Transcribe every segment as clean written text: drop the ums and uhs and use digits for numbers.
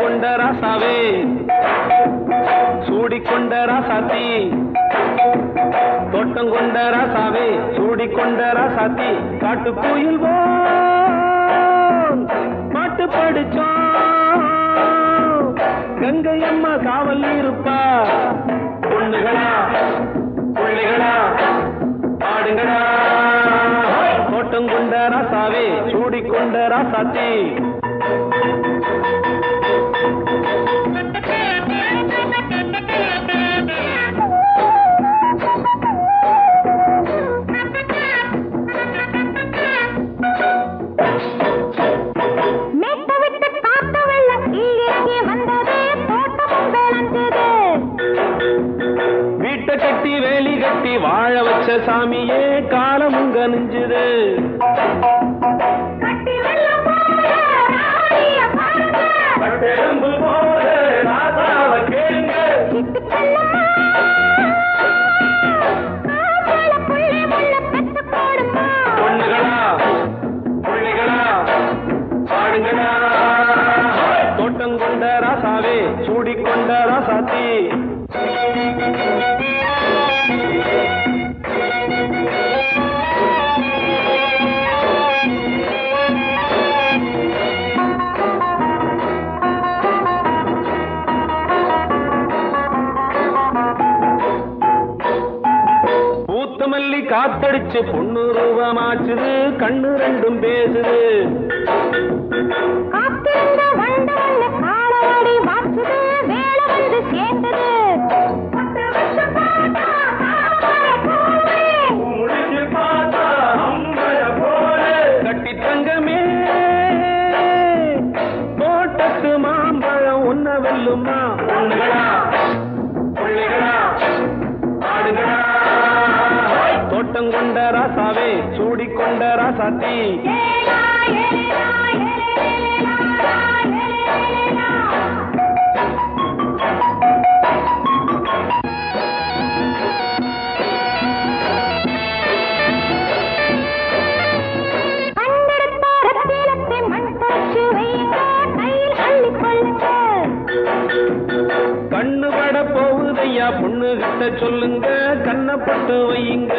கொண்ட ராசாவே சூடிக்கொண்ட ராசாத்தி தோட்டம் கொண்ட ராசாவே சூடிக்கொண்ட ராசாத்தி காட்டு கோயில் பாட்டு படிச்சோம் கங்கை அம்மா காவல் இருப்பா பொண்ணுகளா பிள்ளைகளா ஆடுங்களா தோட்டம் கொண்ட ராசாவே சூடிக்கொண்ட ராசாத்தி வீட்டை கட்டி வேலி கட்டி வாழ வச்ச சாமியே காலமுங்க நெஞ்சுது பொண்ணுகளா பிள்ளைகளா ஆடுங்களா தோட்டம் கொண்ட ராசாவே சூடிக்கொண்ட ராசாத்தி பூத்தமல்லி காத்தடிச்சு பொண்ணு ரூபமாச்சுது கண்ணு ரெண்டும் பேசுது கட்டி தங்கமே தோட்டத்து மாம்பழம் உன்ன வெல்லுமா பொண்ணுகளா பிள்ளைகளா ஆடுகளா தோட்டம் கொண்ட ராசாவே சூடிக்கொண்ட ராசாத்தி கண்ணு பட போகுதையா பொண்ணு கிட்ட சொல்லுங்க கண்ணப்பட்டு வையுங்க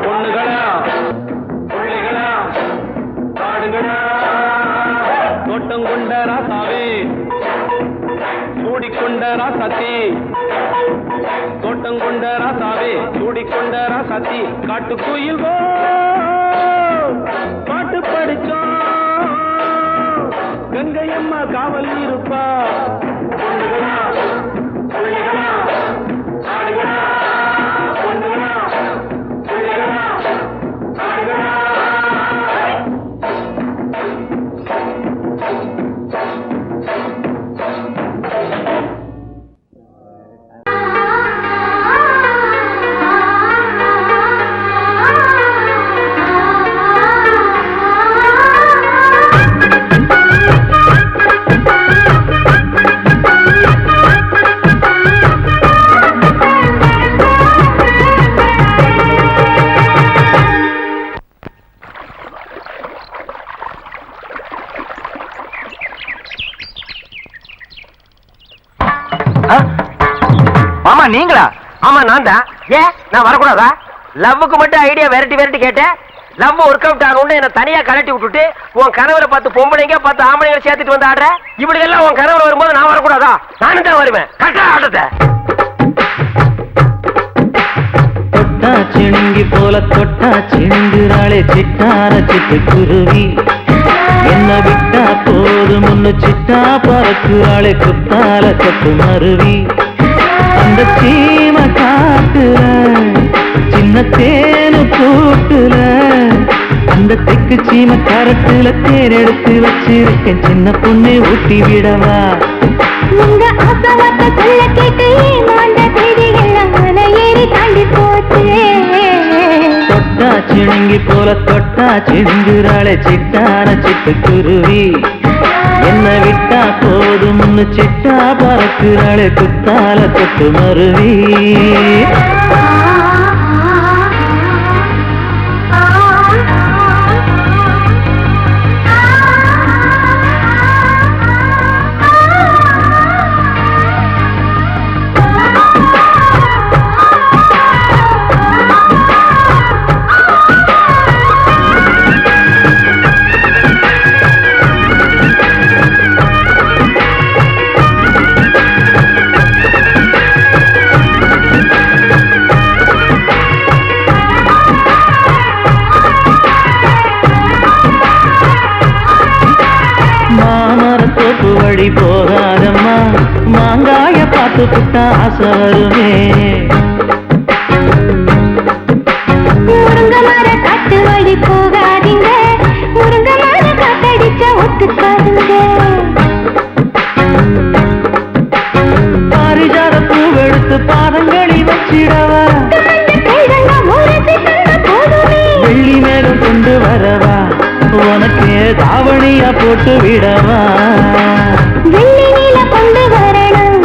பொண்ணுகளா பிள்ளைகளா ஆடுகளா தோட்டம் கொண்ட ராசாவே சூடிக்கொண்ட ராசாத்தி தோட்டம் கொண்ட ராசாவே சூடிக்கொண்ட ராசாத்தி காட்டு கோயில் பாட்டு படிச்சோம் கங்கை அம்மா காவல் இருப்பா பொண்ணுகளா பிள்ளைகளா ஆடுகளா பொண்ணுகளா பிள்ளைகளா ஆடுகளா மாமா நீங்களா? ஆமா நான் தான். ஏன் நான் வரக்கூடாதா? லவ்வுக்கு மட்டும் ஐடியா வெரைட்டி வெரைட்டி கேட்டேன். லவ் ஒர்க் அவுட் ஆகணும்னு என்ன தனியா கலட்டி விட்டுட்டு உன் கனவுல பார்த்து பொம்பளைங்க பார்த்து ஆம்பளைங்க சேர்த்துட்டு வந்து ஆடுற. இப்படி எல்லாம் உன் கனவுல வரும்போது நான் வரக்கூடாதா? நானும் தான் வருவேன். கரெக்டா ஆட்டத்தை தொட்டா சிணுங்கி போல தொட்டா சிணுங்குறாளே சிட்டார சிட்டு குருவி என்ன விட்டா போதும் முன்னு சிட்டா பறக்குறாளே குத்தால கொத்து மருவி அந்த சீம காட்டுல சின்ன தேனு கூட்டுல அந்த தெக்கு சீம கரட்டுல தேர் எடுத்து வச்சிருக்கேன் சின்ன பொண்ணு ஊட்டி விடவா உங்க ஆசவாத்த சொல்ல கேட்டு மாண்ட தேடி எல்லாம் மலை ஏறி தாண்டி போச்சு தொட்டா சிணுங்கி போல தொட்டா சிணுங்குறாளே சிட்டார சிட்டு குருவி என்ன விட்டா போதும்னு சிட்டா பறக்குறாளே குத்தால கொத்து மருவி மாமரத்தோப்பு வழி போகாதம்மா மாங்காய பார்த்து புட்டா ஆசை வருமே முருங்க மர காட்டு வழி போகாதீங்க முருங்க மர காத்தடிச்ச ஒத்துக்காதுங்க பாரிஜாத பூவெடுத்து பாதங்களில் வச்சிடவா வெள்ளி மேகம் கொண்டு வரவா உனக்கு தாவணியா போட்டு விடவா வெள்ளி நீல கொண்டு வரணும்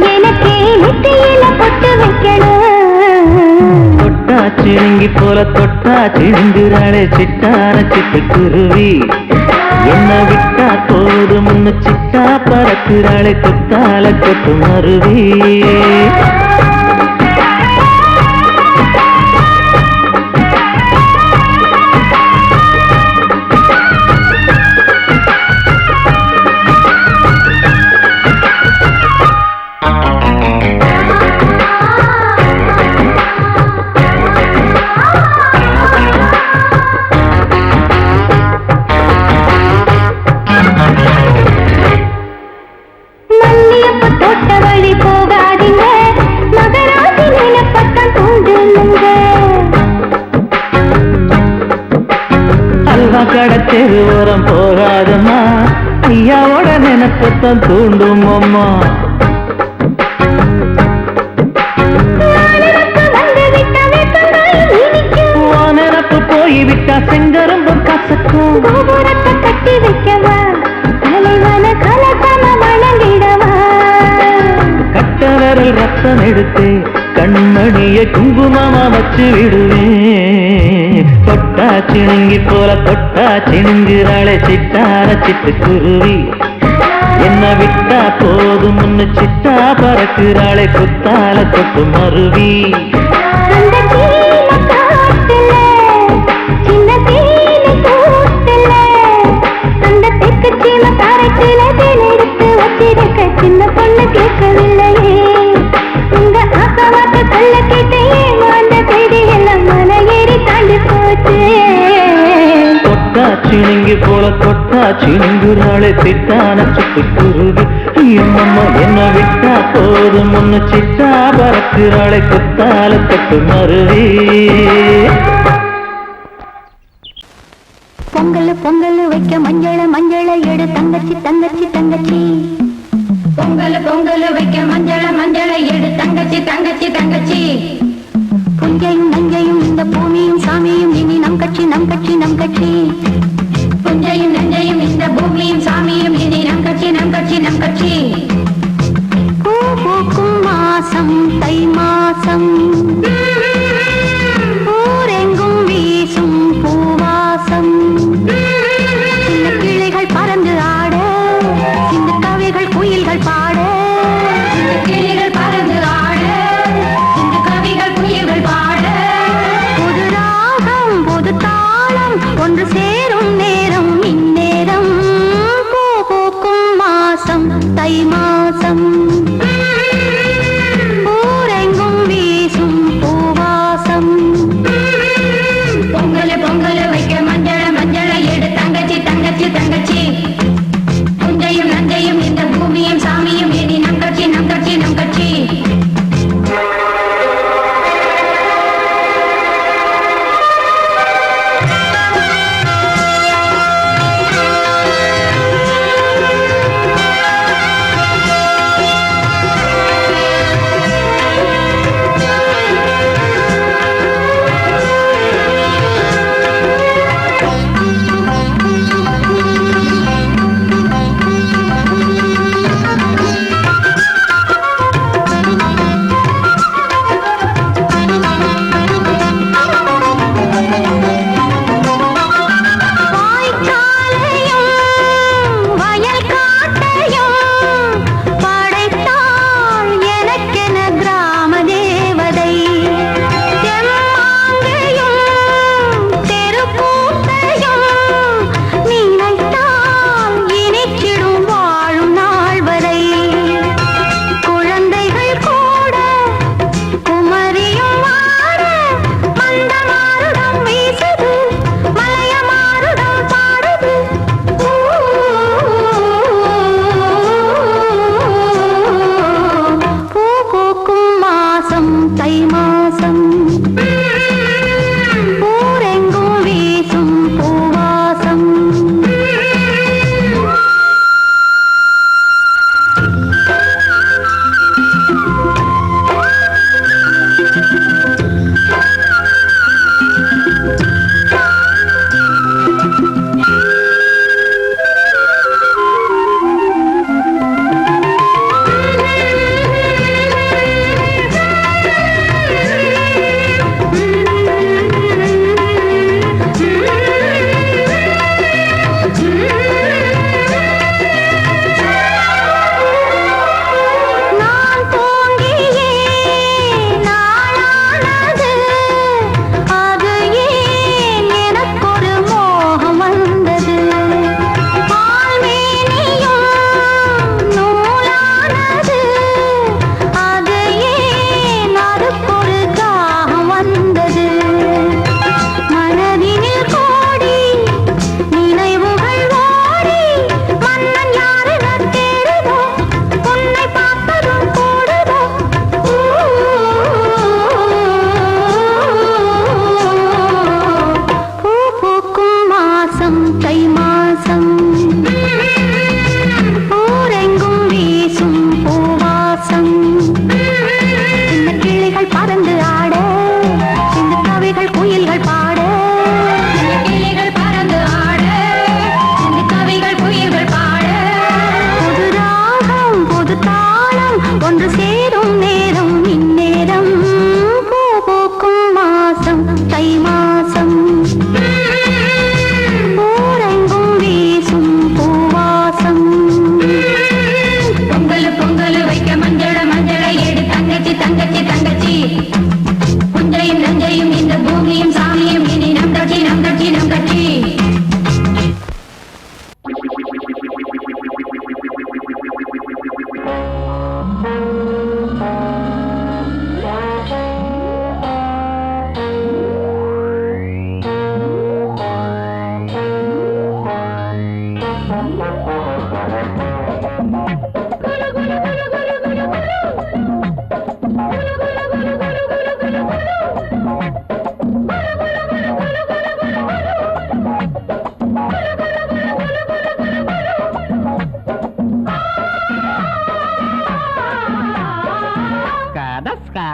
எனக்கே நெத்தியில பொட்டு வைக்கணும் தொட்டா சிணுங்கி போல தொட்டா சிணுங்குறாளே சிட்டான சிட்டு குருவி என்ன விட்டா போதும் முன்னு சிட்டா பறக்குறாளே குத்தால கொத்து மருவி மல்லியப்ப தோட்ட வழி போகாதீங்க மகராசி நிலப்பட்டம் தூண்டுங்க அல்வா கடை தெருவோரம் போகாதம்மா ஐயாவோட நினைப்பத்தான் தூண்டும் அம்மா நினப்பு போய்விட்டா செங்கரும்பும் கசக்கும் கோபுரத்தை கட்டி வைக்கவா தலைவன கலசம வணங்கிடவா கட்ட விரல் ரத்தம் எடுத்து கண்மணிய குங்குமமா வச்சு விடுவேன் தொட்டா சிணுங்கி போல தொட்டா சிணுங்குறாளே சிட்டான சிட்டு குருவி என்ன விட்டா போதும் முன்னு சிட்டா பறக்குறாளே குத்தால கொத்து மருவி அந்த சீன காட்டுல சின்ன தேனி கூட்டுல அந்த தெற்கு சீன காரைக்குல தேன் எடுத்து வச்சிருக்க சின்ன பொண்ணு கேட்கவில்லையே உங்க ஆசவாக்க சொல்ல கேட்டு ஏமாந்த செய்தி எல்லாம் மலை ஏறி தாண்டி போச்சு தொட்டா சிணுங்கி போல தொட்டா சிணுங்குறாளே சிட்டான சிட்டு குருவி அம்மம்மா என்ன விட்டா போதும் முன்னு சிட்டா பறக்குறாளே குத்தால கொத்து மருவி பொங்கல் பொங்கல் வைக்க மஞ்சள மஞ்சள எடு தங்கச்சி தங்கச்சி தங்கச்சி பொங்கல் பொங்கல் வைக்க மஞ்சள மஞ்சள எடு தங்கச்சி தங்கச்சி தங்கச்சி புஞ்சையும் நஞ்சையும் இந்த பூமியும் சாமியும் இனி நம் கட்சி நம் கட்சி நம் கட்சி புஞ்சையும் நஞ்சையும் இந்த பூமியும் சாமியும் இனி நம் கட்சி நம் கட்சி நம் கட்சி பூ பூக்கும் மாசம் தை மாசம் ஊரெங்கும் வீசும் பூவாசம் சின்ன கிளைகள் பறந்து ஆட சின்ன கவிகள் குயில்கள் பாட சின்ன கிளைகள் பறந்து ஆட சின்ன கவிகள் குயில்கள் பாட புது ராகம் புது தாளம் ஒன்று சேரும் நேரம் இந்நேரம் பூ பூக்கும் மாசம் தை மாசம் ஊரெங்கும் வீசும் பூவாசம் பொங்கல் பொங்கல் வைக்க மஞ்சள மஞ்சள எடு தங்கச்சி தங்கச்சி தங்கச்சி புஞ்சையும் நஞ்சையும் இந்த பூமியும் சாமியும் இனி நம் கட்சி நம் கட்சி நம் கட்சி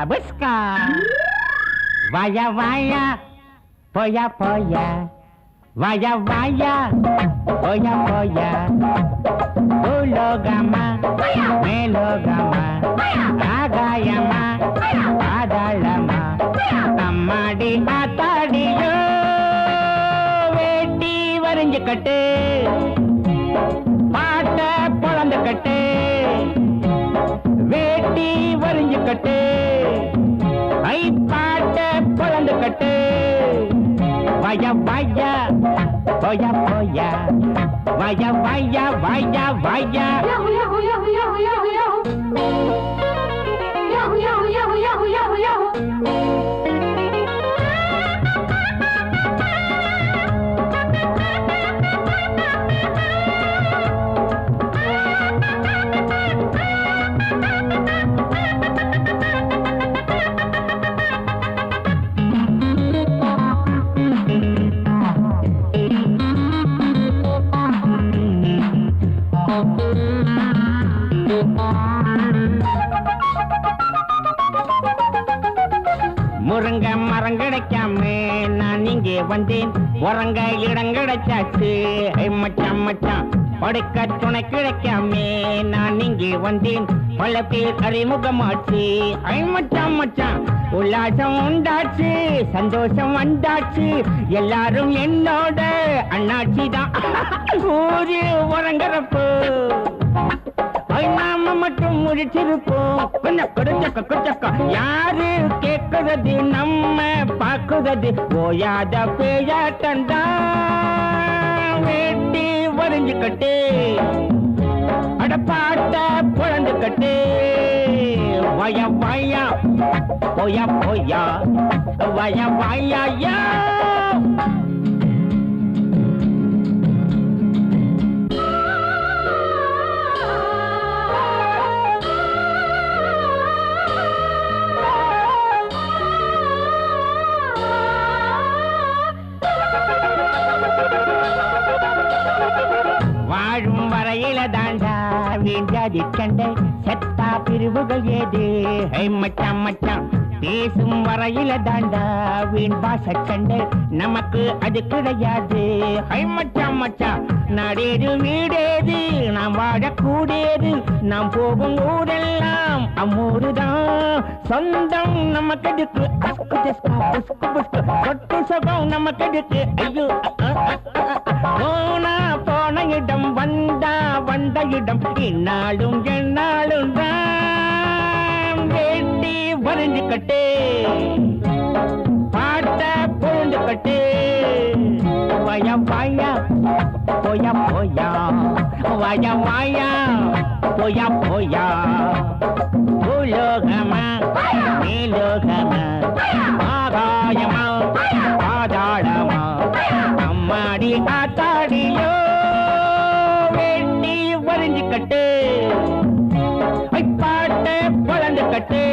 புஸ்கா வாயா வாயா போயா போயா வாயா வாயா போயா போயா பூலோகமா மேலோகமா ஆகாயமா பாதாளமா அம்மாடி ஆத்தாடியோ வேட்டி வரைஞ்சு கட்டு பாட்ட பொழந்து கட்டு வேட்டி வரைஞ்சு கட்டு ஐ பாட்ட பொழந்து கட்டு வாயா வாயா போயா போயா வாயா வாயா வாயா வாயா முருங்க மரம் கிடைக்காம நான் இங்கே வந்தேன் உறங்க இடம் கிடைச்சாச்சு மச்சான் மச்சான் படுக்க துணை கிடைக்காம நான் இங்கே வந்தேன் பல பேர் அறிமுகமாச்சு மச்சான் மச்சான் உல்லாசம் உண்டாச்சு சந்தோஷம் வந்தாச்சு எல்லாரும் என்னோட அண்ணாச்சி தான் ஊரு உறங்குறப்போ நாம மட்டும் முடிச்சிருப்போம் கொஞ்சம் குடிச்சக்க யாரு கேட்கிறது நம்ம பாக்குறது ஓயாத பேயாட்டண்டா வேட்டி வரைஞ்சு கட்டு அடப்பாட்ட பொழந்து கட்டு வய வாயா போயா போயா வய வாயா வாழும் வரையில தாண்டா வீண்டாதி கண்டை செத்தா பிரிவுகள் ஏது மச்சான் மச்சான் பேசும் வரையில தாண்டா வீண் பாச சண்டை நமக்கு அது கிடையாது மச்சான் மச்சான் நாடேது வீடேது நாம் வாழக்கூடியது நாம் போகும் ஊரெல்லாம் அம்மூருதான் சொந்தம் நமக்கு எதுக்கு சொட்டு சுகம் நமக்கு எதுக்கு ஐயோ போனா போன இடம் வந்தா வந்த இடம் இந்நாளும் எந்நாளும் தான் வேட்டி வரைஞ்சு கட்டு பாட்ட பொழுந்து கட்டு வய வாயா போயா போயா வய வாயா போயா போயா பூலோகமா மேலோகமா ஆகாயமா பாதாளமா அம்மாடி ஆத்தாடியோ வேட்டி வரைஞ்சு கட்டு பாட்ட பொழந்து கட்டு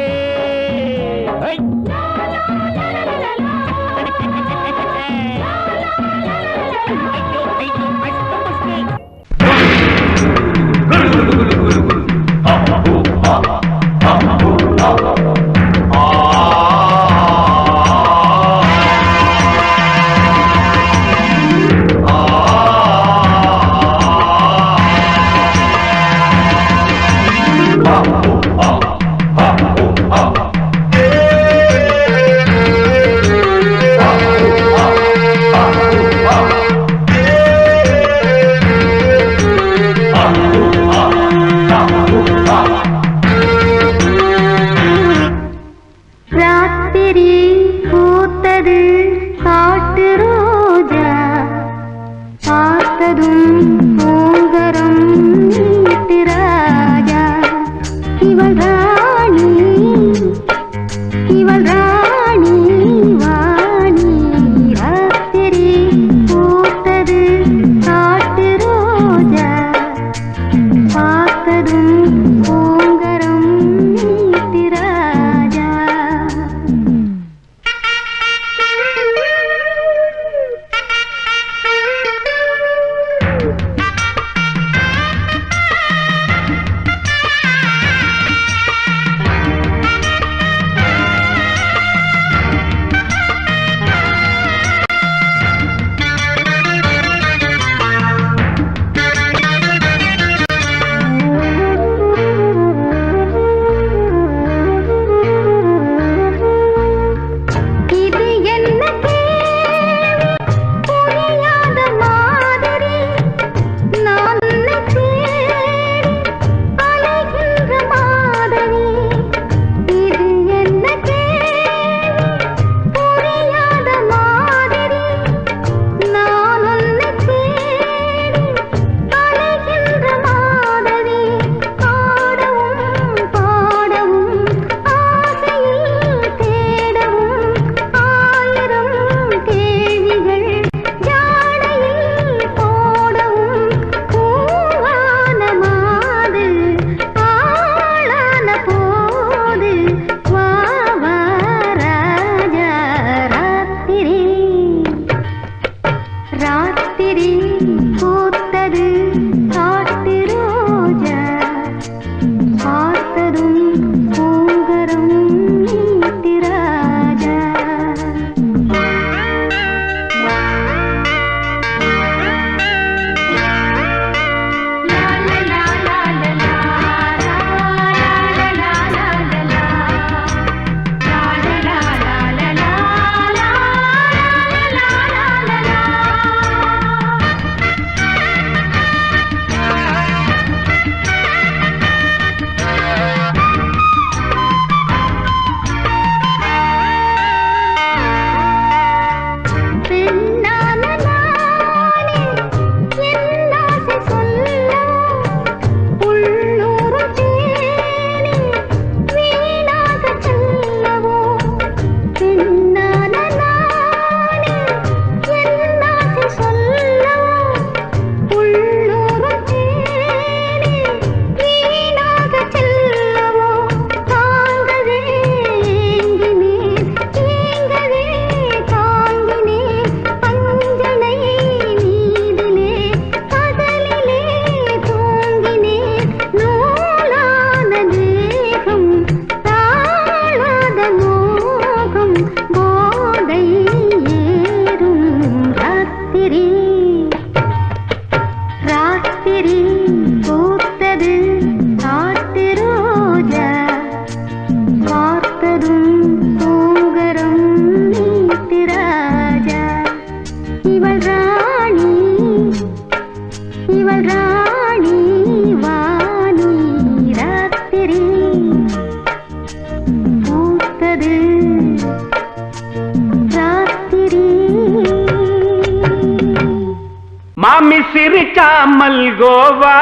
மல்கோவா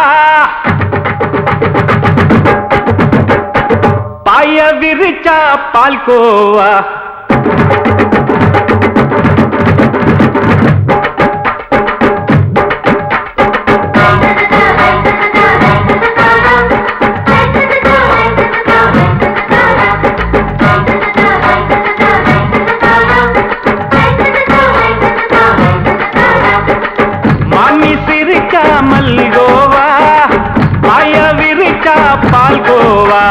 பாய விரிச்சா பால்கோவா மல்கோவா பாய விரிச்சா பால்கோவா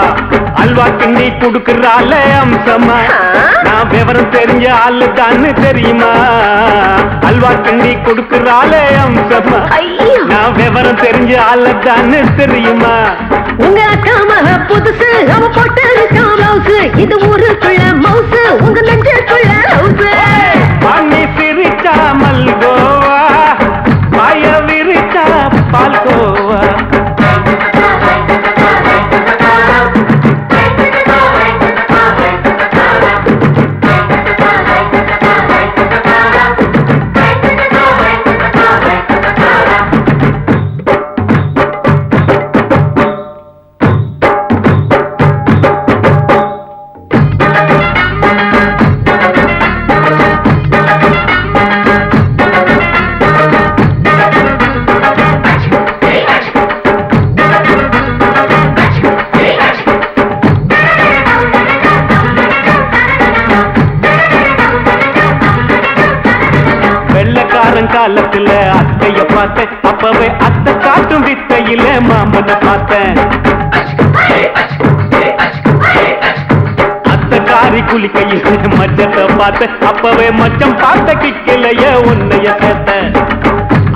அல்வா கிண்டி குடுக்கறால அம்சமா நான் விவரம் தெரிஞ்ச ஆளு தான்னு தெரியுமா அல்வா கிண்டி குடுக்கறால அம்சமா நான் விவரம் தெரிஞ்ச ஆளு தான்னு தெரியுமா உங்க அக்கா மக புதுசு அவ போட்டு மவுசு இது ஊருக்குள்ள மவுசு உங்க நெஞ்சுக்குள்ள ஹவுசு பாணி சிரிச்சா மல்கோவா பாய விரிச்சா பால்கோவா காலத்துல அத்தைய பார்த்தேன் அப்பவே அத்தை காட்டும் வித்தையில மாமனை பார்த்தேன் அத்தை காரி குளிக்கையில் மச்சத்தை பார்த்தேன் அப்பவே மச்சம் பார்த்த கிக்கலைய உன்னைய சேர்த்தேன்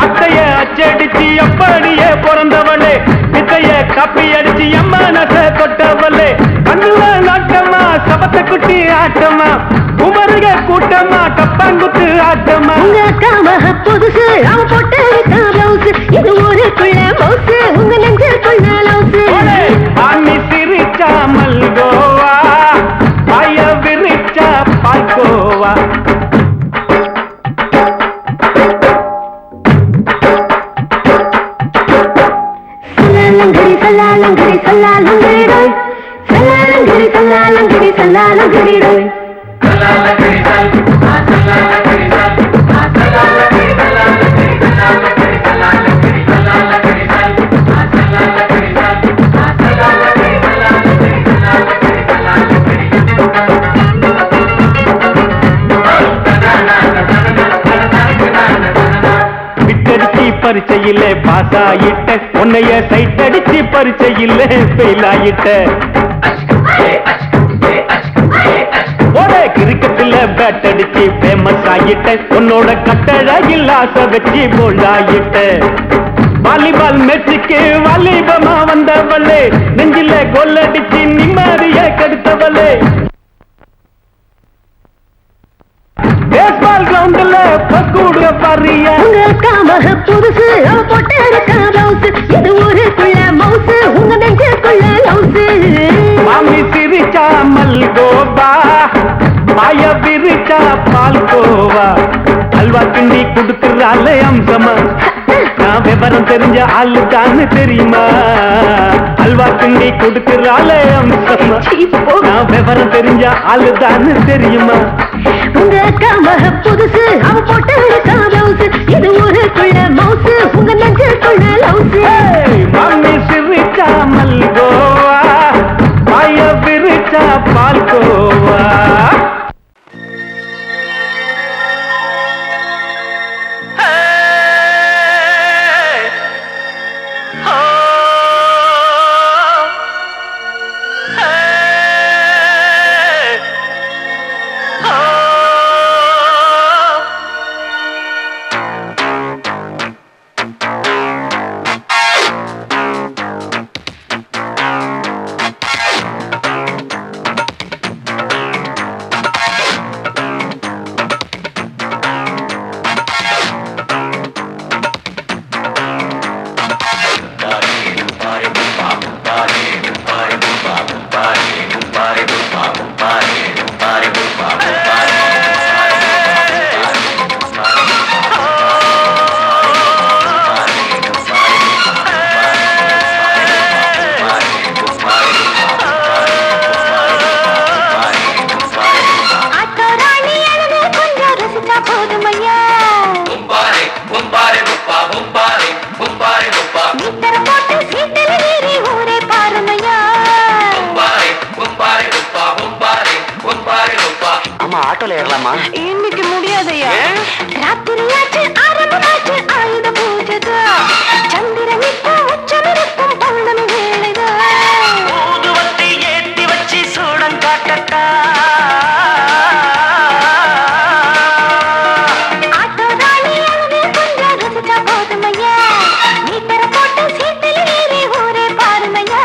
அத்தைய அச்சடிச்சு அப்படியே பிறந்தவளே வித்தைய கப்பி அடிச்சு எம்மனச தொட்டவளே கண்ணுல நாட்டமா சபத்தை குட்டி ஆட்டமா குமருக கூட்டமா கப்பாங்குத்து ஆட்டமா உங்க அக்கா மக புதுசு அவ போட்டு மவுசு இது ஊருக்குள்ள மவுசு உங்க நெஞ்சுக்குள்ள லவுசு பாணி சிரிச்சா மல்கோவா பாய விரிச்சா பால்கோவா சல்லாலங்கடி சல்லாலங்கடி ரோய் சல்லாலங்கடி சல்லாலங்கடி சல்லாலங்கடி ரோய் பரீட்சையில பாஸ் ஆயிட்ட உன்னைய சைட் அடிச்சு பரீட்சையில ஃபெயில் ஆயிட்ட கிரிக்கெட்ல பேட் அடிச்சு ஃபேமஸ் ஆயிட்ட உன்னோட கட்டழகில் ஆசை வச்சு போல்ட் ஆயிட்ட வாலிபால் மேட்சுக்கு வாலிபமா வந்தவளே நெஞ்சில கோல் அடிச்சு நிம்மதிய கெடுத்தவளே பேஸ்பால் கிரவுண்ட்ல பக்கூடுற பாரியா உங்க அக்கா மக புதுசு அவ போட்டு மவுசு இது ஊருக்குள்ள மவுசு உங்க நெஞ்சுக்குள்ள லவுசு மாமி சிரிச்சா மல்கோவா பாய விரிச்சா பால்கோவா அல்வா கிண்டி குடுக்கறால அம்சமா நான் விவரம் தெரிஞ்ச ஆளு தான்னு தெரியுமா அல்வா கிண்டி குடுக்கறால அம்சமா நான் விவரம் தெரிஞ்ச ஆளு தான்னு தெரியுமா உங்க அக்கா மக புதுசு அவ போட்டு மவுசு இது ஊருக்குள்ள மவுசு உங்க நெஞ்சுக்குள்ள லவுசு மாமி சிரிச்சா மல்கோவா பாய விரிச்சா பால்கோவா மேல ஏறலாமா? இன்னைக்கு முடியாதையா? ராத்திரியாச்சு ஆரம்பமாச்சு ஆயுத பூஜைதா. சந்திரன் இப்போ உச்சமிருக்கும் பௌர்ணமி வேளைதா. ஊதுவத்தி ஏத்தி வச்சு சூடம் காட்டட்டா. ஆட்டோ ராணி அங்கே கொஞ்சம் ருசிச்சா போதுமையா. மீட்டரை போட்டு சீட்டில் ஏறி ஊரே பாருமையா.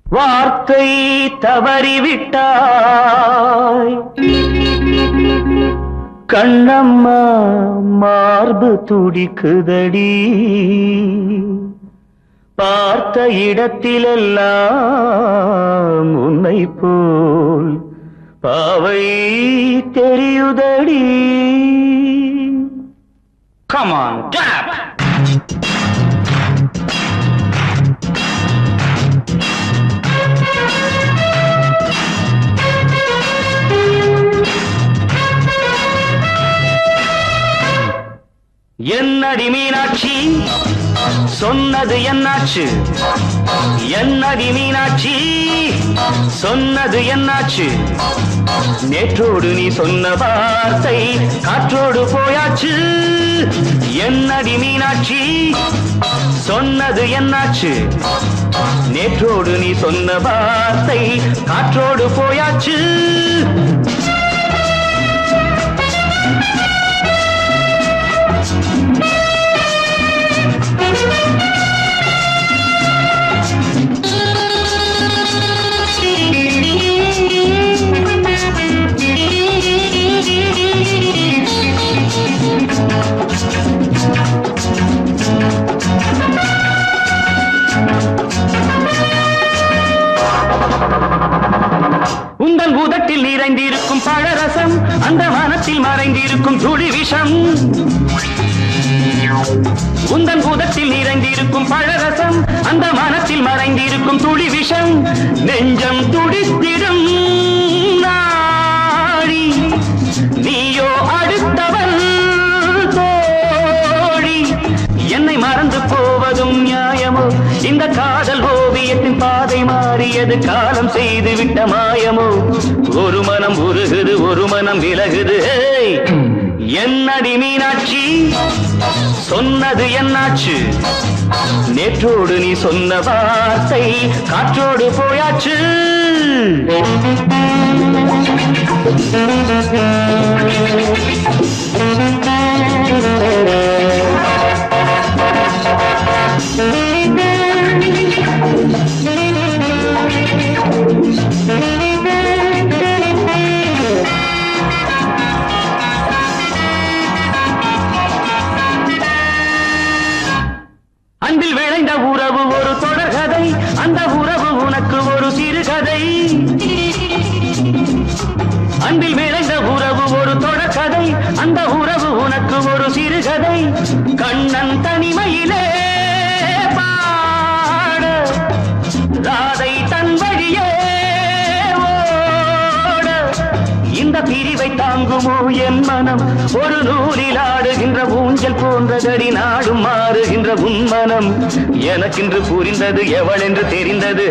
வார்த்தை தவறிவிட்டாய் கண்ணம்மா மார்பு துடிக்குதடி பார்த்த இடத்திலெல்லாம் உன்னை போல் பாவை தெரியுதடி. Come on, tap! என்னடி மீனாட்சி சொன்னது என்னாச்சு? என்னடி மீனாட்சி சொன்னது என்னாச்சு? நேற்றோடு நீ சொன்ன வார்த்தை காற்றோடு போயாச்சு. என்னடி மீனாட்சி சொன்னது என்னாச்சு? நேற்றோடு நீ சொன்ன வார்த்தை காற்றோடு போயாச்சு. கூதத்தில் நிறைந்திருக்கும் பழரசம் அந்த மனத்தில் மறைந்திருக்கும் துளி விஷம் உந்தன் கூதத்தில் நிறைந்திருக்கும் பழரசம் அந்த மனத்தில் மறைந்திருக்கும் துளி விஷம் நெஞ்சம் துடித்திடும் நாடி நீயோ அடுத்தவன் தோழி என்னை மறந்து போவதும் நியாயமோ இந்த காதல் ஓவியத்தின் பாதை மாறியது காலம் செய்து விட்ட மாயமோ ஒரு மனம் உருகுது ஒரு மனம் விலகுது என்னடி மீனாட்சி சொன்னது என்னாச்சு நேற்றோடு நீ சொன்ன வார்த்தை காற்றோடு போயாச்சு அன்பில் விளைந்த உறவு ஒரு தொடர்கதை அந்த உறவு உனக்கு ஒரு சிறுகதை அன்பில் விளைந்த உறவு ஒரு தொடர்கதை அந்த உறவு உனக்கு ஒரு சிறுகதை கண்ணன் தனிமையிலே பாட ராதை தன் வழியே ஓட இந்த பிரிவை தாங்குமோ என் மனம் ஒரு நூலில் ஆடுகின்ற ஊஞ்சல் போன்றதடி நாடும் மாறுகின்ற உன்மனம் எனக்கென்று புரிந்தது எவள் என்று தெரிந்தது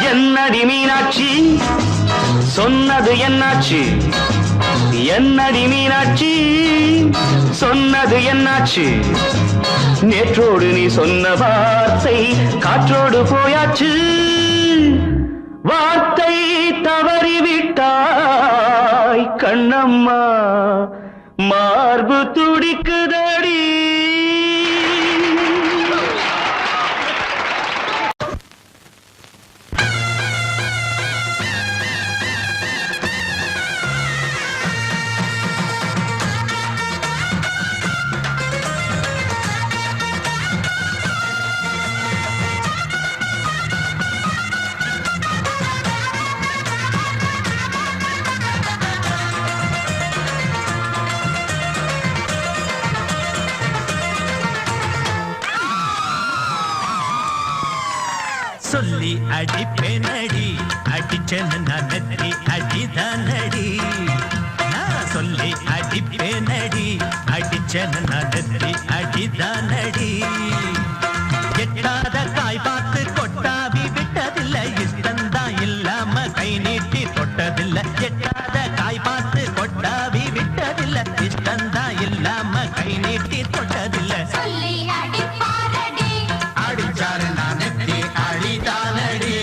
என்னடி மீனாட்சி சொன்னது என்னாச்சு என்னடி மீனாட்சி சொன்னது என்னாச்சு நேற்றோடு நீ சொன்ன வார்த்தை காற்றோடு போயாச்சு வார்த்தை தவறிவிட்டாய் கண்ணம்மா மார்பு துடிக்குதடி சொல்லி அடிப்பேனடி அடிச்சேன்னு நான் நெத்தி அடிதானடி நான் சொல்லி அடிப்பேனடி அடிச்சேன்னு நான் நெத்தி அடிதானடி எட்டாத காய் பார்த்து கொட்டாவி விட்டதில்லை இஷ்டந்தான் இல்லாம கை நீட்டி தொட்டதில்லை எட்டாத காய் பார்த்து கொட்டாவி விட்டதில்லை இஷ்டந்தான் இல்லாம கை நீட்டி தொட்டதில்லை சொல்லி அடிப்பாரடி அடிச்சாரு நான் நெத்தி அடிதானடி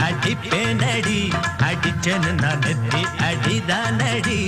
அடிப்பேனடி அடிச்சேன்னு நான் நெத்தி அடிதானடி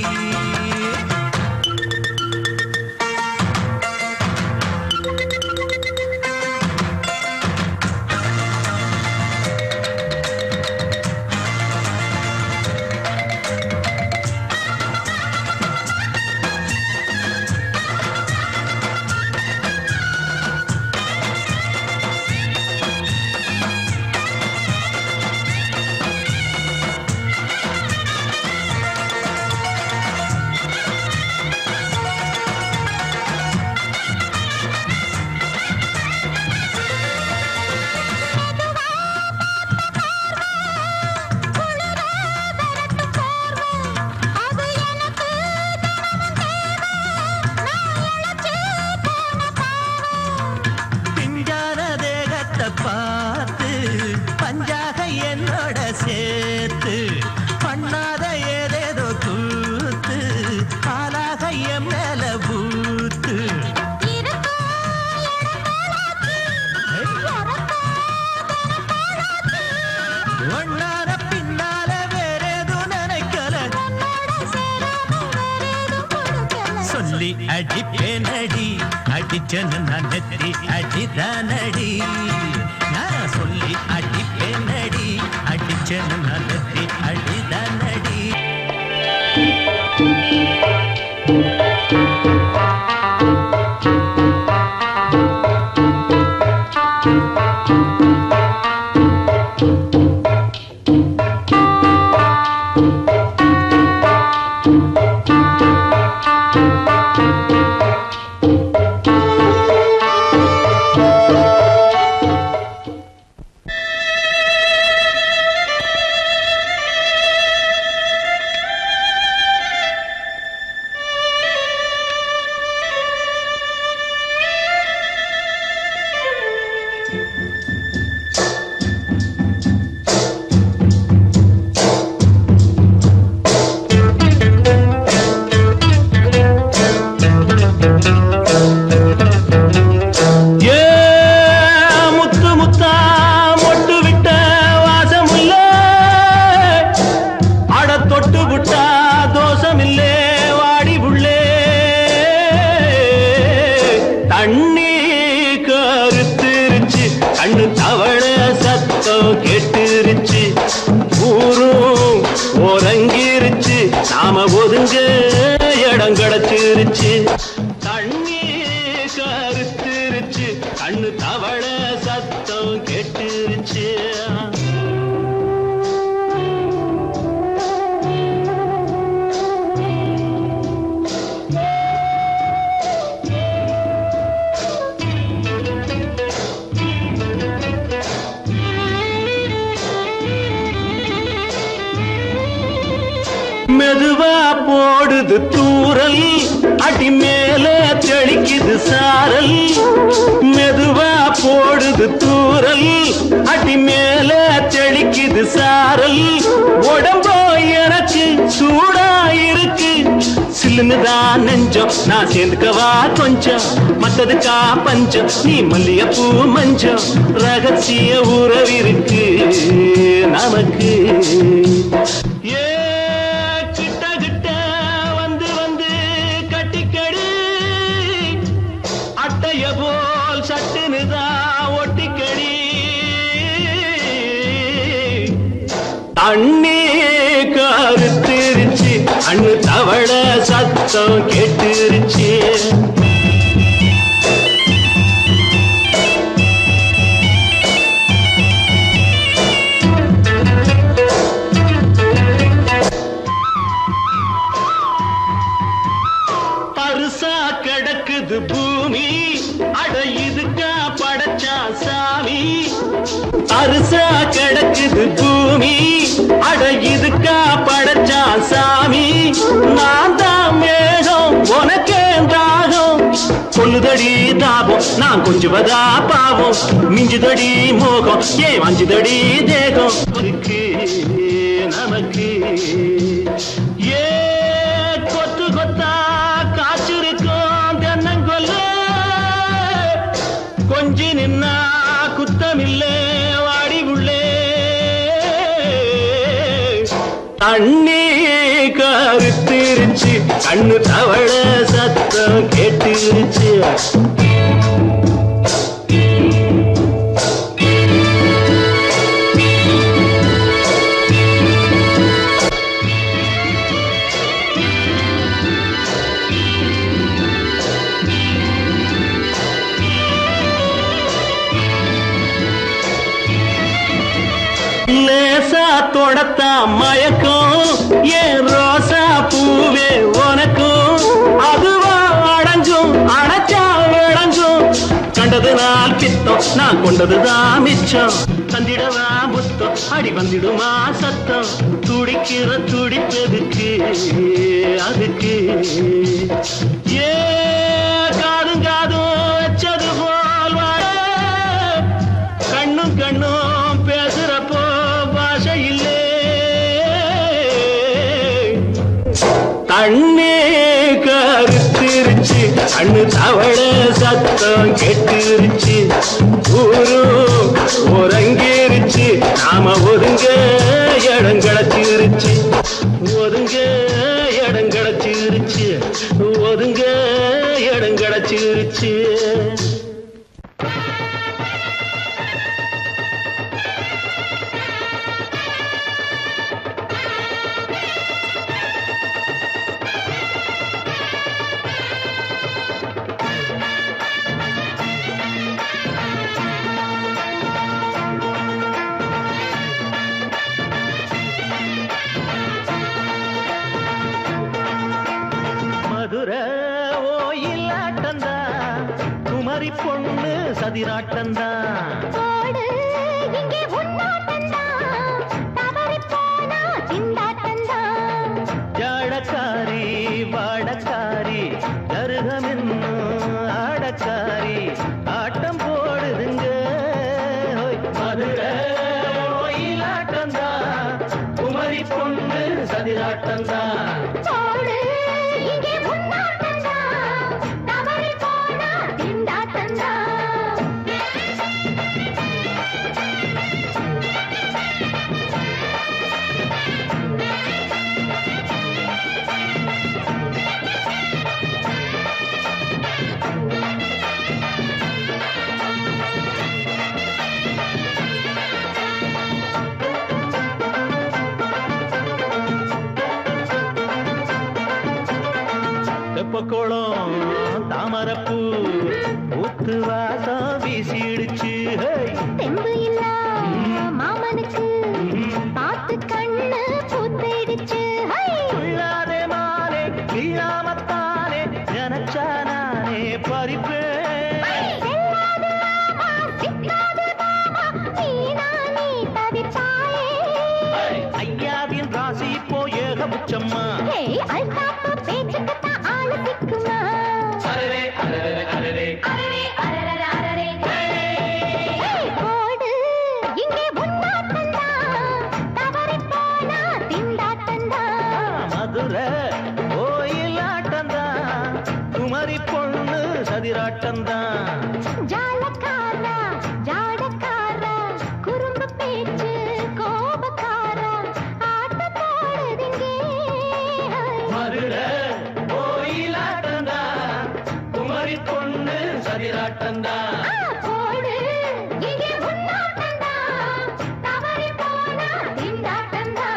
சொல்லி அடிப்பேனடி அடிச்சனு நான் நெத்தி அடிதானடி நான் சொல்லி அடிப்பேனடி அடிச்சனு நான் நெத்தி அடிதானடி மெதுவா போடுது தூரல் அடி மேல தெளிக்குது சாரல் மெதுவா போடுது தூரல் அடி மேல தெளிக்குது சாரல் உடம்போ எனக்கு சூடா இருக்கு சில்லுன்னுதான் நெஞ்சம் நான் சேர்ந்துக்கவா கொஞ்சம் மத்ததுக்கா பஞ்சம் நீ மல்லிகைப்பூ மஞ்சம் ரகசிய உறவிருக்கு நமக்கு அண்ணே கருத்திருச்சு அண்ணு தவள சத்தம் கேட்டுருச்சு பருசா கிடக்குது பூமி அட இதுக்கா படைச்சா சாமி அரிசா கிடக்குது பூமி அட இதுக்கா படைச்சா சாமி நான் தான் மேகம் உனக்கே தாகம் சொல்லுதடி தாபம் நான் கொஞ்சுவதா பாவம் மிஞ்சுதடி மோகம் ஏன் வஞ்சுதடி தேகம் இருக்கு நமக்கு ஏ கொத்து கொத்தா காய்ச்சிருக்கும் தென்னங்கொல்ல கொஞ்சி நின்னா குத்தமில்லே வாடி உள்ளே அண்ணே கருத்திருச்சு கண்ணு தவள சத்தம் கேட்டுருச்சு லேசா தொடத்தா மயக்கம் ஏன் ரோசா பூவே உனக்கும் அதுவா அடைஞ்சும் அடைச்சா விளங்கும் கண்டது நாள் பித்தம் நான் கொண்டதுதான் மிச்சம் தந்திடவா புத்தம் அடி வந்திடுமா சத்தம் துடிக்கிற துடிப்பதுக்கு அதுக்கு ஏ காதும் காதும் வச்சது போல் கண்ணும் கண்ணும் பேசுறப்போ பாஷை இல்லே கண்ணே கருத்திருச்சு கண்ணு தவள சத்தம் கெட்டுருச்சு ஊரு ஒரங்கிருச்சு நாம ஒதுங்க இடம் கிடைச்சிருச்சு ஒதுங்க இடம் கிடைச்சிருச்சு ஒதுங்க இடம் கிடைச்சிருச்சு. மதுரை ஓயிலாட்டந்தா குமரி பொண்ணு சதிராட்டந்தா ஜாடக்காரி வாடக்காரி கருகமென்னு ஆடக்காரி ஆட்டம் போடுதுங்க. மதுரை ஓயிலாட்டந்தா குமரி பொண்ணு சதிராட்டந்தா தெப்பக்குளம் தாமரப்பூ ஊத்து வாசம் வீசிடுச்சு. தெம்பு இல்ல மாமனுக்கு பார்த்து கண்ணு பூத்திடுச்சு. உள்ளாதே மாலே வீழாமத்தானே நினைச்சா நானே பறிப்பேன். ஐயாவின் ராசி இப்போ ஏகபட்சம்மா. மதுரை ஓயிலாட்டந்தா குமரி பொண்ணு சதிராட்டந்தா ஜாலக்காரா ஜாடக்காரா குறும்பு பேச்சு கோபக்காரா ஆட்ட போடுதுங்க. மதுரை ஓயிலாட்டந்தா குமரி பொண்ணு சதிராட்டந்தா போடு இங்கே உன்னாட்டந்தா தவறி போனா திண்டாட்டந்தா.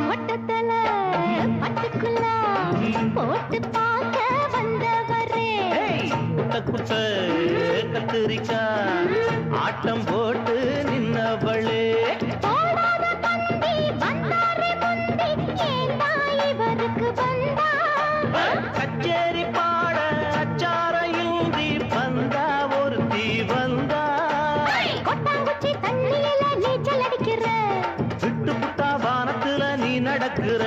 மொட்டத்தல பட்டுக்குள்ள போட்டு பார்க்க வந்தவரே. குட்ட கத்திரிக்கா ஆட்டம் போட்டு நின்னவளே. போடாத பந்தி வந்தாரே முந்தி ஏண்டா இவருக்கு வந்தா. கச்சேரி பாட அச்சார இந்தி வந்தா ஒருத்தி வந்தா. கொட்டாங்குச்சி தண்ணியில நீச்சல் அடிக்கிற விட்டு புட்டா வானத்துல நீ நடக்கிற.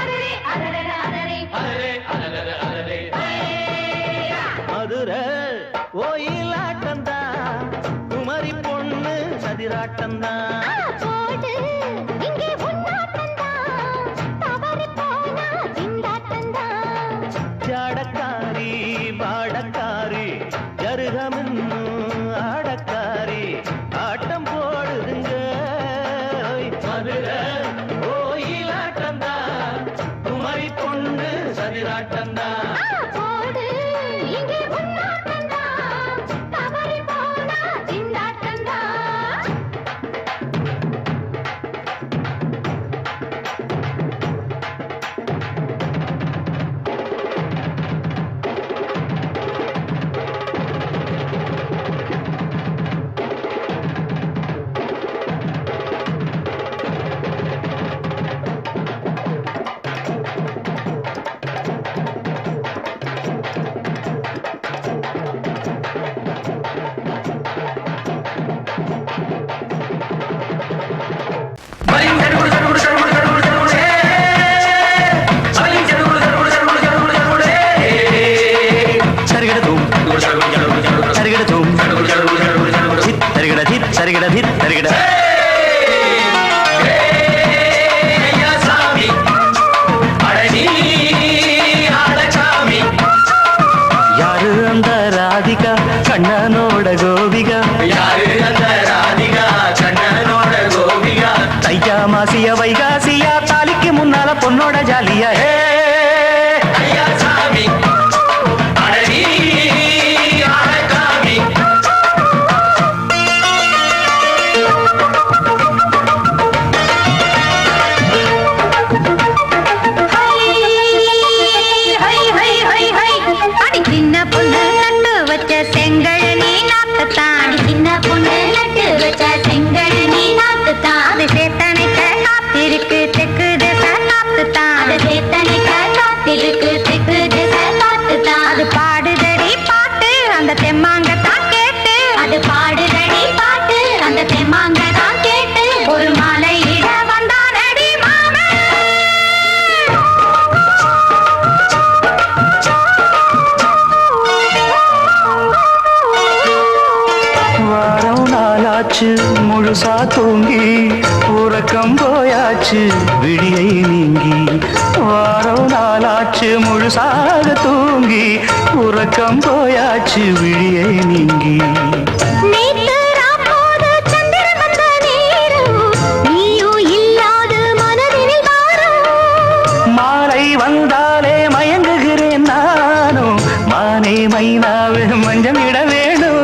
அரரே அரரே அரரே மதுரை ஓயிலாட்டந்தா குமரி பொண்ணு சதிராட்டந்தா போடு இங்கே உன்னாட்டந்தா தவறி போனா திண்டாட்டந்தா. ஜாடக்காரி வாடக்காரி ஜருகமின்னு ஆடக்காரி ஆட்டம் போடுதுங்க. மதுரை ஓயிலாட்டந்தா குமரி பொண்ணு சதிராட்டந்தா போடு இங்கே உன்னாட்டந்தா தவறி போனா திண்டாட்டந்தா. தருகிட தித் தருகிட யாரு அந்த ராதிகா கண்ணனோட கோபிகா தையா மாசிய வைகாசியா தாலிக்கு முன்னால பொண்ணோட ஜாலியா முழுசா தூங்கி உறக்கம் போயாச்சு விடியை நீங்கி வாரம் நாளாச்சு முழுசாக தூங்கி உறக்கம் போயாச்சு விடியை நீங்கி மாலை வந்தாலே மயங்குகிறேன் நானும் மானே மைனாவே மஞ்சம் இட வேணும்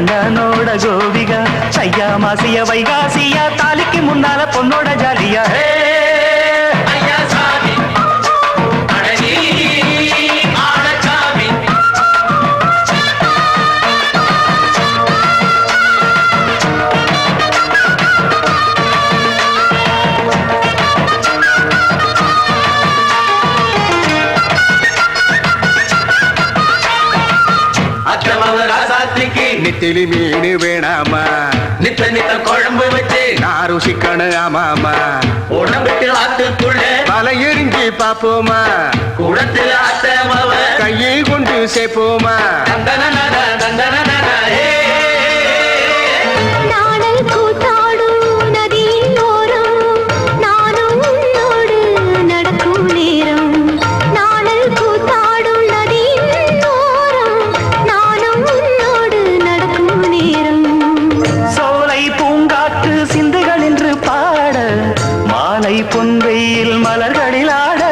கண்ணனோட கோபிகா சையா மாசிய வைகாசியா தாலிக்கு முன்னால பொண்ணோட ஜாலியா நெத்திலி மீன் வேணாமா நித்த நித்த குழம்பு வச்சு நான் ருசிக்கணும் ஆமாமா உடம்புக்கு ஆத்துக்குள்ள பல எரிஞ்சு பாப்போமா குடத்தில் ஆத்தமாவ கையை கொண்டு சேர்ப்போமா பொன்வெயில் மலர்களில் ஆட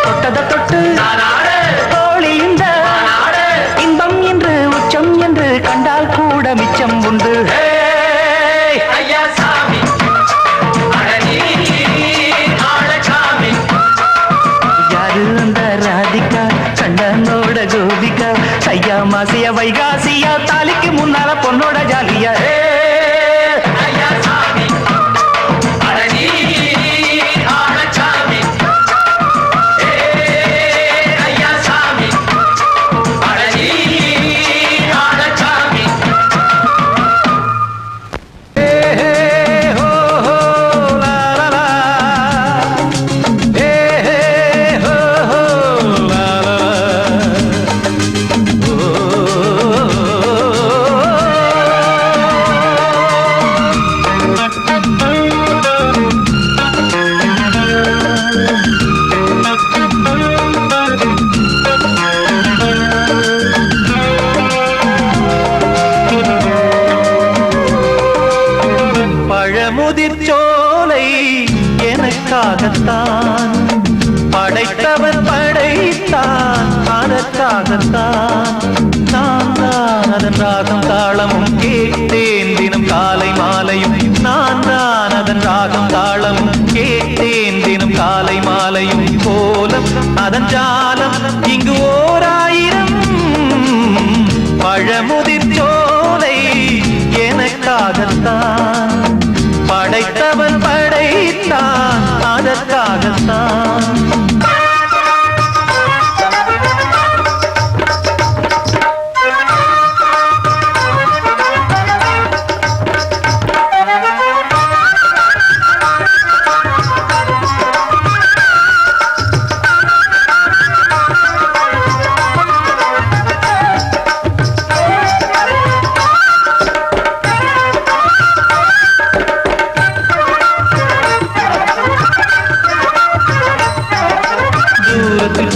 தொட்டத தொட்டு தோழி இந்த இன்பம் என்று உச்சம் என்று கண்டால் கூட மிச்சம் உண்டு யாரு அந்த ராதிகா கண்ணனோட கோபிகா சையா மாசிய வைகாசியா தாலிக்கு முன்னால பொண்ணோட ஜாலியா முதிர்ச்சோலை எனக்காகத்தான் படைத்தவன் படைத்தான் அதற்காகத்தான் நான் தான் அதன் ராகம் தாளமும் கேட்டேன் தினம் காலை மாலையும் நான் தான் அதன் ராகம் தாளமும் கேட்டேன் தினம் காலை மாலையும் கோலம் அதன் ஜாலம் இங்கு ஓராயிரம் பழமுதிர்ச்சோலை எனக்காகத்தான் படைத்தவன் படைத்தான் அதற்காகத்தான்.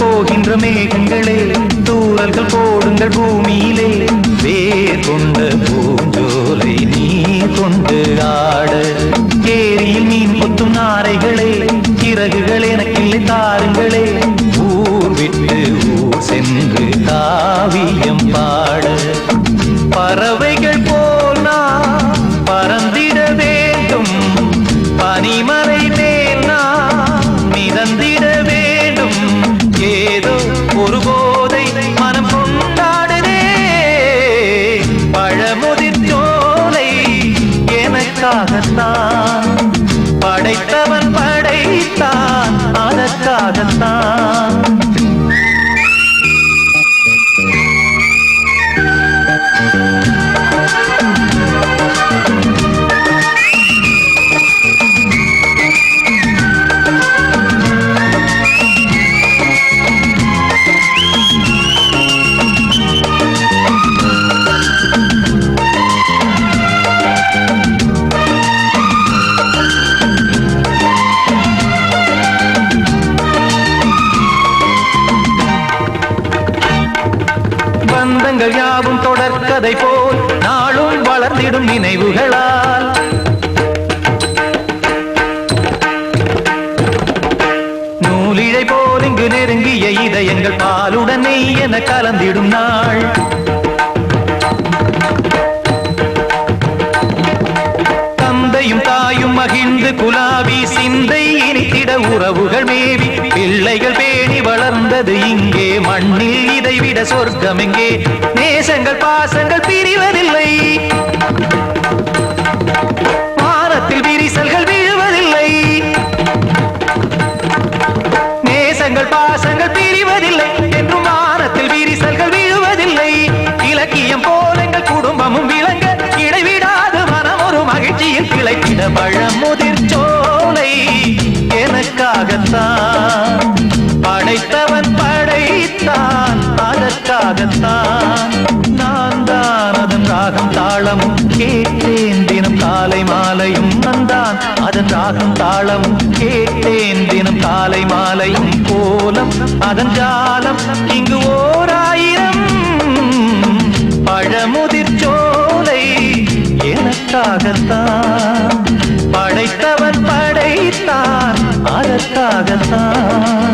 போகின்ற மேகங்களே தூரல்கள் போடுங்கள் பூமியிலே வேர் கொண்ட பூஞ்சோலை நீ கொண்டு ஆட ஏரியில் மீன் கொத்தும் நாரைகளே சிறகுகள் எனக்கில்லை தாருங்களே ஊர் விட்டு ஊர் சென்று காவியம் பாட பறவைகள் போல் நான் பறந்திட வேண்டும் பனிமலை மேல் நான் மிதந்திட வேண்டும் ஏதோ ஒரு போதை மனம் கொண்டாடுதே பழமுதிர் சோலை எனக்காகத்தான் படைத்தவன் படைத்தான் அதற்காகத்தான். பந்தங்கள் யாவும் தொடர்கதை போல் நாளும் வளர்ந்திடும் நினைவுகளால் நூலிழை போல் இங்கு நெருங்கிய இதயங்கள் பாலுடன் நெய் என கலந்திடும் நாள் தந்தையும் தாயும் மகிழ்ந்து குலாவி சிந்தை இனித்திட உறவுகள் மேவி பிள்ளைகள் பேணி வளர்ந்தது இங்கே மண்ணில் இதைவிட சொர்க்கம் எங்கே நேசங்கள் பாசங்கள் பிரிவதில்லை வானத்தில் விரிசல்கள் விழுவதில்லை நேசங்கள் பாசங்கள் பிரிவதில்லை என்றும் வானத்தில் விரிசல்கள் விழுவதில்லை இலக்கியம் போல எங்கள் குடும்பமும் விளங்க இடைவிடாது மனம் ஒரு மகிழ்ச்சியில் கிளைத்திட பழமுதிர் சோலை எனக்காகத்தான் படைத்தவன் படைத்தான் அதற்காகத்தான். நான் தான் அதன் ராகம் தாளமும் கேட்டேன் தினம் காலை மாலையும் நந்தான் அதன் ராகம் தாளமும் கேட்டேன் தினம் காலை மாலையும் கோலம் அதன் ஜாலம் இங்கு ஓர் ஆயிரம் பழமுதிர் சோலை எனக்காகத்தான் படைத்தவன் படைத்தான் அதற்காகத்தான்.